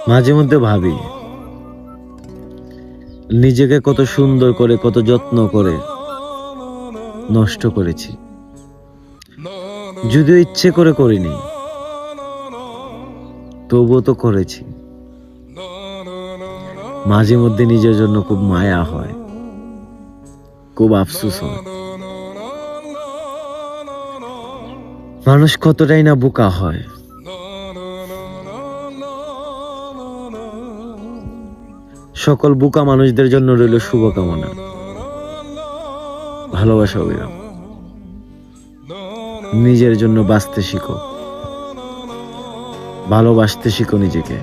মাঝে মধ্যে ভাবি নিজেকে কত সুন্দর করে, কত যত্ন করে নষ্ট করেছি, যদিও ইচ্ছে করে করিনি, তবুও তো করেছি। মাঝে মধ্যে নিজের জন্য খুব মায়া হয়, খুব আফসোস হয়। মানুষ কতটাই না বোকা হয়। সকল বোকা মানুষদের জন্য রইল শুভকামনা, ভালোবাসা অবিরাম। নিজের জন্য বাঁচতে শিখো, ভালোবাসতে শিখো নিজেকে।